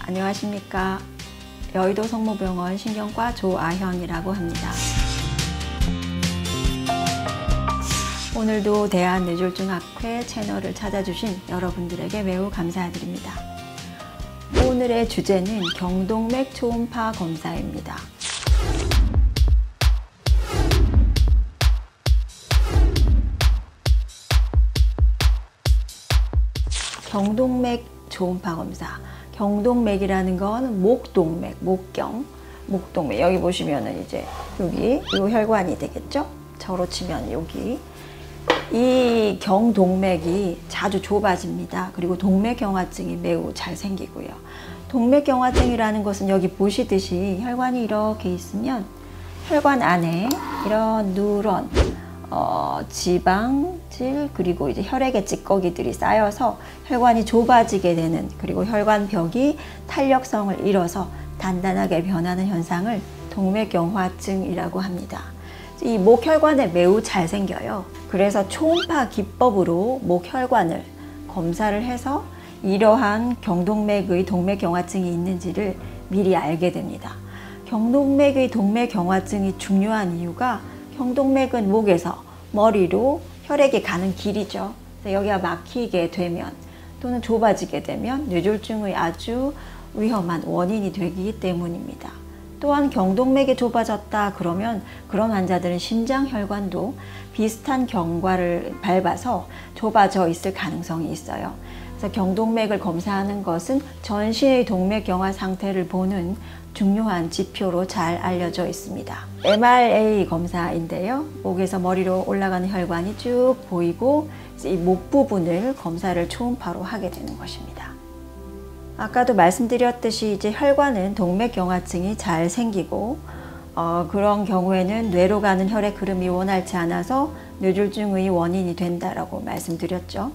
안녕하십니까. 여의도 성모병원 신경과 조아현이라고 합니다. 오늘도 대한뇌졸중학회 채널을 찾아주신 여러분들에게 매우 감사드립니다. 오늘의 주제는 경동맥 초음파 검사입니다. 경동맥 초음파 검사. 경동맥이라는 건 목동맥, 목동맥. 여기 보시면은 이제 여기 이 혈관이 되겠죠? 저로 치면 여기. 이 경동맥이 자주 좁아집니다. 그리고 동맥경화증이 매우 잘 생기고요. 동맥경화증이라는 것은 여기 보시듯이 혈관이 이렇게 있으면 혈관 안에 이런 누런, 지방질, 그리고 이제 혈액의 찌꺼기들이 쌓여서 혈관이 좁아지게 되는, 그리고 혈관벽이 탄력성을 잃어서 단단하게 변하는 현상을 동맥경화증이라고 합니다. 이 목혈관에 매우 잘 생겨요. 그래서 초음파 기법으로 목혈관을 검사를 해서 이러한 경동맥의 동맥경화증이 있는지를 미리 알게 됩니다. 경동맥의 동맥경화증이 중요한 이유가 경동맥은 목에서 머리로 혈액이 가는 길이죠. 여기가 막히게 되면 또는 좁아지게 되면 뇌졸중의 아주 위험한 원인이 되기 때문입니다. 또한 경동맥이 좁아졌다 그러면 그런 환자들은 심장혈관도 비슷한 경과를 밟아서 좁아져 있을 가능성이 있어요. 그래서 경동맥을 검사하는 것은 전신의 동맥경화 상태를 보는 중요한 지표로 잘 알려져 있습니다. MRA 검사인데요. 목에서 머리로 올라가는 혈관이 쭉 보이고 이 목 부분을 검사를 초음파로 하게 되는 것입니다. 아까도 말씀드렸듯이 이제 혈관은 동맥경화증이 잘 생기고 그런 경우에는 뇌로 가는 혈액 흐름이 원활치 않아서 뇌졸중의 원인이 된다라고 말씀드렸죠.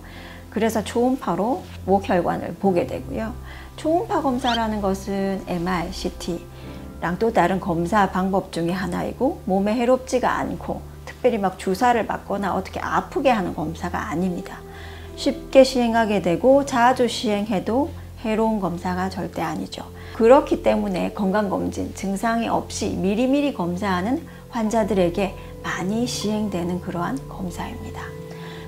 그래서 초음파로 목혈관을 보게 되고요. 초음파 검사라는 것은 MR, CT랑 또 다른 검사 방법 중에 하나이고 몸에 해롭지가 않고 특별히 막 주사를 맞거나 어떻게 아프게 하는 검사가 아닙니다. 쉽게 시행하게 되고 자주 시행해도 해로운 검사가 절대 아니죠. 그렇기 때문에 건강검진 증상이 없이 미리미리 검사하는 환자들에게 많이 시행되는 그러한 검사입니다.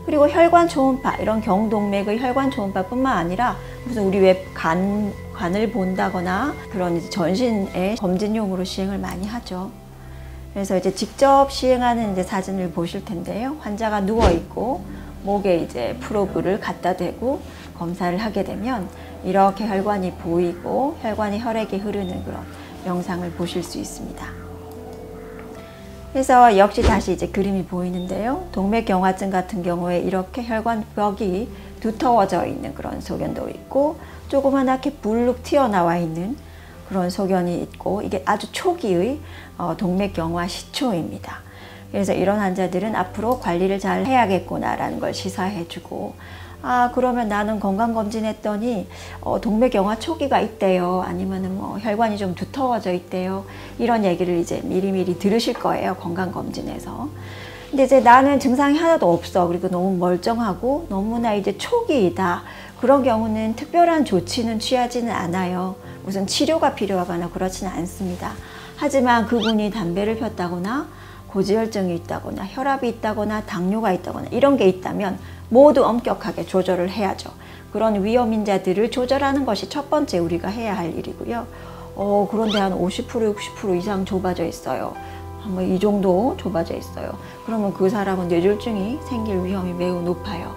그리고 혈관 초음파, 이런 경동맥의 혈관 초음파뿐만 아니라 무슨 우리 왜 간을 본다거나 그런 이제 전신의 검진용으로 시행을 많이 하죠. 그래서 이제 직접 시행하는 이제 사진을 보실 텐데요. 환자가 누워 있고 목에 이제 프로브를 갖다 대고 검사를 하게 되면 이렇게 혈관이 보이고 혈관에 혈액이 흐르는 그런 영상을 보실 수 있습니다. 그래서 역시 다시 이제 그림이 보이는데요. 동맥경화증 같은 경우에 이렇게 혈관벽이 두터워져 있는 그런 소견도 있고 조그맣게 불룩 튀어나와 있는 그런 소견이 있고 이게 아주 초기의 동맥경화 시초입니다. 그래서 이런 환자들은 앞으로 관리를 잘 해야겠구나라는 걸 시사해주고 그러면 나는 건강검진했더니 동맥경화 초기가 있대요. 아니면은 뭐 혈관이 좀 두터워져 있대요. 이런 얘기를 이제 미리미리 들으실 거예요. 건강검진에서. 근데 이제 나는 증상이 하나도 없어. 그리고 너무 멀쩡하고 너무나 이제 초기이다. 그런 경우는 특별한 조치는 취하지는 않아요. 무슨 치료가 필요하거나 그렇지는 않습니다. 하지만 그분이 담배를 폈다거나 고지혈증이 있다거나 혈압이 있다거나 당뇨가 있다거나 이런 게 있다면 모두 엄격하게 조절을 해야죠. 그런 위험인자들을 조절하는 것이 첫 번째 우리가 해야 할 일이고요. 그런데 한 50%, 60% 이상 좁아져 있어요. 한번 이 정도 좁아져 있어요. 그러면 그 사람은 뇌졸중이 생길 위험이 매우 높아요.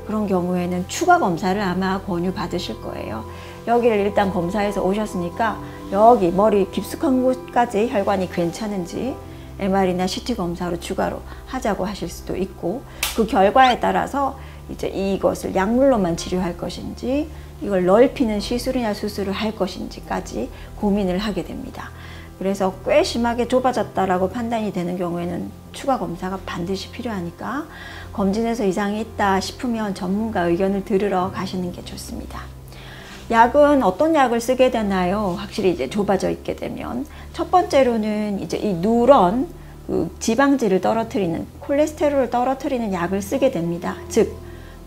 그런 경우에는 추가 검사를 아마 권유받으실 거예요. 여기를 일단 검사해서 오셨으니까 여기 머리 깊숙한 곳까지 혈관이 괜찮은지 MR이나 CT 검사로 추가로 하자고 하실 수도 있고 그 결과에 따라서 이제 이것을 약물로만 치료할 것인지 이걸 넓히는 시술이나 수술을 할 것인지까지 고민을 하게 됩니다. 그래서 꽤 심하게 좁아졌다라고 판단이 되는 경우에는 추가 검사가 반드시 필요하니까 검진에서 이상이 있다 싶으면 전문가 의견을 들으러 가시는 게 좋습니다. 약은 어떤 약을 쓰게 되나요? 확실히 이제 좁아져 있게 되면 첫 번째로는 이제 이 누런 지방질을 떨어뜨리는 콜레스테롤을 떨어뜨리는 약을 쓰게 됩니다. 즉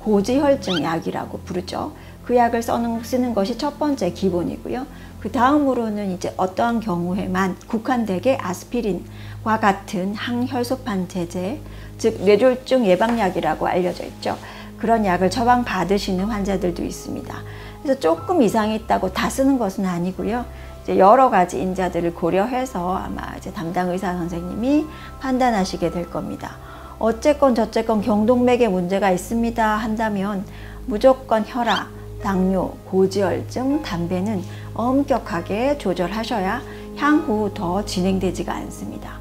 고지혈증 약이라고 부르죠. 그 약을 쓰는 것이 첫 번째 기본이고요. 그 다음으로는 이제 어떠한 경우에만 국한되게 아스피린과 같은 항혈소판 제제, 즉 뇌졸중 예방약이라고 알려져 있죠. 그런 약을 처방 받으시는 환자들도 있습니다. 그래서 조금 이상이 있다고 다 쓰는 것은 아니고요. 이제 여러 가지 인자들을 고려해서 아마 이제 담당 의사 선생님이 판단하시게 될 겁니다. 어쨌건 저쨌건 경동맥에 문제가 있습니다 한다면 무조건 혈압, 당뇨, 고지혈증, 담배는 엄격하게 조절하셔야 향후 더 진행되지가 않습니다.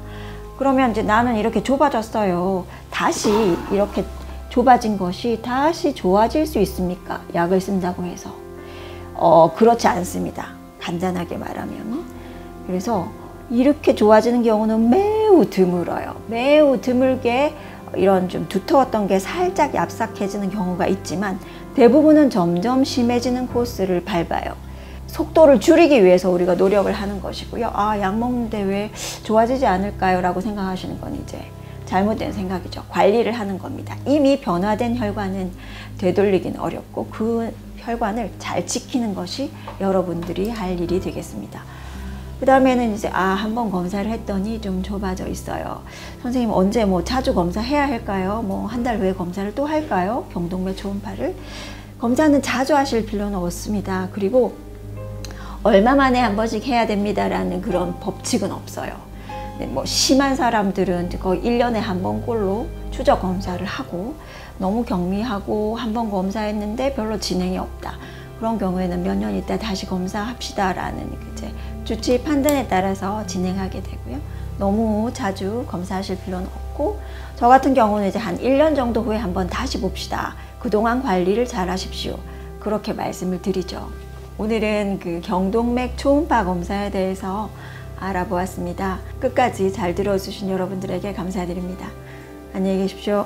그러면 이제 나는 이렇게 좁아졌어요. 다시 이렇게 좁아진 것이 다시 좋아질 수 있습니까? 약을 쓴다고 해서. 그렇지 않습니다. 간단하게 말하면. 그래서 이렇게 좋아지는 경우는 매우 드물어요. 매우 드물게 이런 좀 두터웠던 게 살짝 얍삭해지는 경우가 있지만 대부분은 점점 심해지는 코스를 밟아요. 속도를 줄이기 위해서 우리가 노력을 하는 것이고요. 아, 약 먹는데 왜 좋아지지 않을까요? 라고 생각하시는 건 이제 잘못된 생각이죠. 관리를 하는 겁니다. 이미 변화된 혈관은 되돌리긴 어렵고 그 혈관을 잘 지키는 것이 여러분들이 할 일이 되겠습니다. 그 다음에는 이제 한번 검사를 했더니 좀 좁아져 있어요. 선생님 언제 자주 검사해야 할까요? 한 달 후에 검사를 또 할까요? 경동맥 초음파를. 검사는 자주 하실 필요는 없습니다. 그리고 얼마 만에 한 번씩 해야 됩니다라는 그런 법칙은 없어요. 심한 사람들은 거의 1년에 한 번꼴로 추적 검사를 하고 너무 경미하고 한 번 검사했는데 별로 진행이 없다. 그런 경우에는 몇 년 있다 다시 검사합시다라는 이제 주치 판단에 따라서 진행하게 되고요. 너무 자주 검사하실 필요는 없고 저 같은 경우는 이제 한 1년 정도 후에 한번 다시 봅시다. 그동안 관리를 잘 하십시오. 그렇게 말씀을 드리죠. 오늘은 그 경동맥 초음파 검사에 대해서 알아보았습니다. 끝까지 잘 들어주신 여러분들에게 감사드립니다. 안녕히 계십시오.